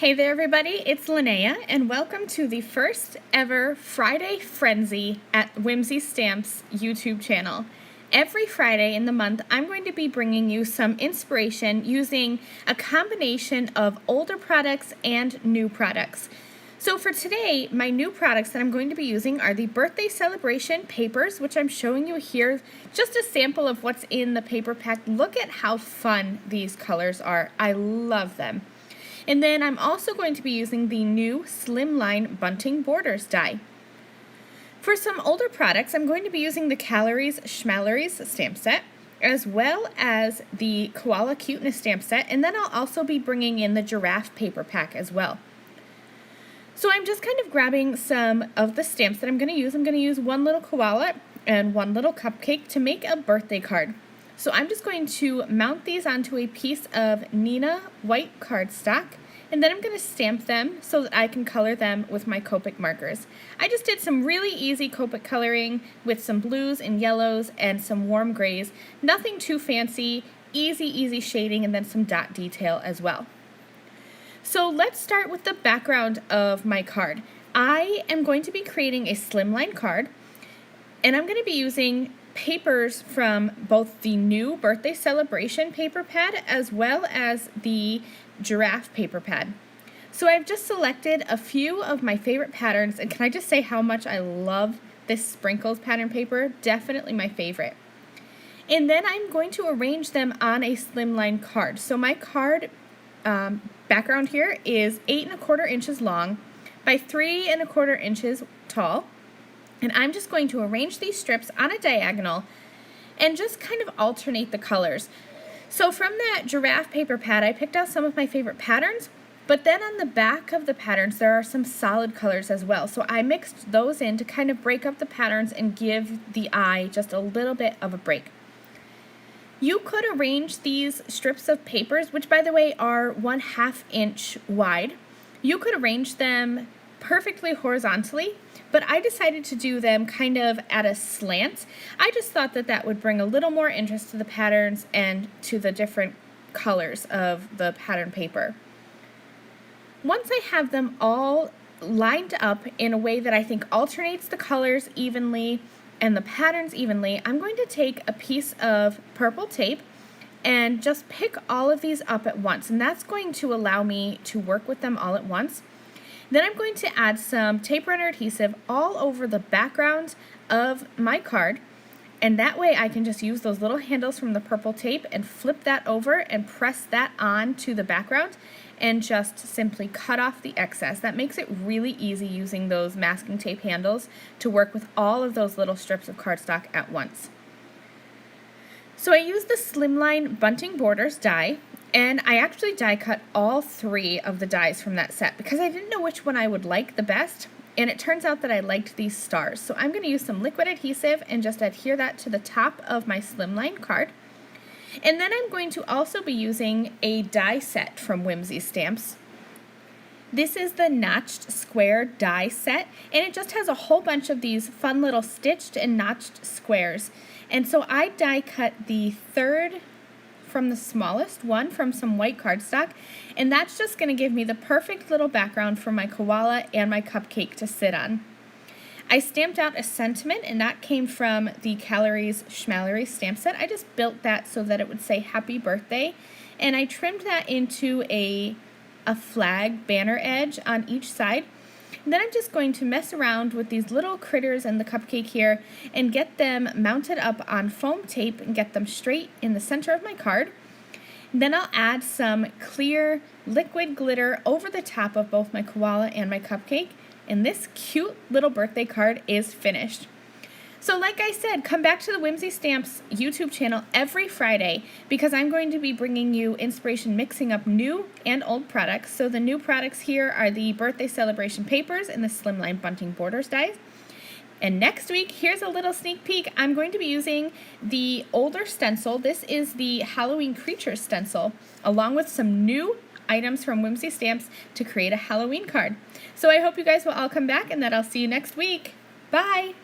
Hey there everybody, it's Linnea and welcome to the first ever Friday Frenzy at Whimsy Stamps YouTube channel. Every Friday in the month I'm going to be bringing you some inspiration using a combination of older products and new products. So for today, my new products that I'm going to be using are the birthday celebration papers, which I'm showing you here, just a sample of what's in the paper pack. Look at how fun these colors are. I love them. And then I'm also going to be using the new Slimline Bunting Borders die. For some older products, I'm going to be using the Calories Schmalories stamp set, as well as the Koala Cuteness stamp set, and then I'll also be bringing in the Giraffe paper pack as well. So I'm just kind of grabbing some of the stamps that I'm going to use. I'm going to use one little koala and one little cupcake to make a birthday card. So I'm just going to mount these onto a piece of Nina white cardstock, and then I'm going to stamp them so that I can color them with my Copic markers. I just did some really easy Copic coloring with some blues and yellows and some warm grays. Nothing too fancy, easy shading, and then some dot detail as well. So let's start with the background of my card. I am going to be creating a slimline card, and I'm going to be using papers from both the new birthday celebration paper pad as well as the giraffe paper pad. So I've just selected a few of my favorite patterns, and can I just say how much I love this sprinkles pattern paper? Definitely my favorite. And then I'm going to arrange them on a slimline card. So my card background here is 8 1/4 inches long by 3 1/4 inches tall. And I'm just going to arrange these strips on a diagonal and just kind of alternate the colors. So from that giraffe paper pad, I picked out some of my favorite patterns, but then on the back of the patterns, there are some solid colors as well. So I mixed those in to kind of break up the patterns and give the eye just a little bit of a break. You could arrange these strips of papers, which by the way are 1/2 inch wide. You could arrange them perfectly horizontally, but I decided to do them kind of at a slant. I just thought that that would bring a little more interest to the patterns and to the different colors of the pattern paper. Once I have them all lined up in a way that I think alternates the colors evenly and the patterns evenly, I'm going to take a piece of purple tape and just pick all of these up at once, and that's going to allow me to work with them all at once. Then I'm going to add some tape runner adhesive all over the background of my card, and that way I can just use those little handles from the purple tape and flip that over and press that on to the background and just simply cut off the excess. That makes it really easy using those masking tape handles to work with all of those little strips of cardstock at once. So I used the Slimline Bunting Borders die, and I actually die cut all 3 of the dies from that set because I didn't know which one I would like the best, and it turns out that I liked these stars. So I'm going to use some liquid adhesive and just adhere that to the top of my Slimline card. And then I'm going to also be using a die set from Whimsy Stamps. This is the Notched Square die set, and it just has a whole bunch of these fun little stitched and notched squares. And so I die cut the 3rd from the smallest one from some white cardstock, and that's just going to give me the perfect little background for my koala and my cupcake to sit on. I stamped out a sentiment, and that came from the Calories Schmalories stamp set. I just built that so that it would say happy birthday, and I trimmed that into a flag banner edge on each side. And then I'm just going to mess around with these little critters and the cupcake here and get them mounted up on foam tape and get them straight in the center of my card. Then I'll add some clear liquid glitter over the top of both my koala and my cupcake, and this cute little birthday card is finished. So like I said, come back to the Whimsy Stamps YouTube channel every Friday because I'm going to be bringing you inspiration mixing up new and old products. So the new products here are the birthday celebration papers and the Slimline Bunting Borders dies. And next week, here's a little sneak peek. I'm going to be using the older stencil. This is the Halloween Creature stencil, along with some new items from Whimsy Stamps to create a Halloween card. So I hope you guys will all come back and that I'll see you next week. Bye!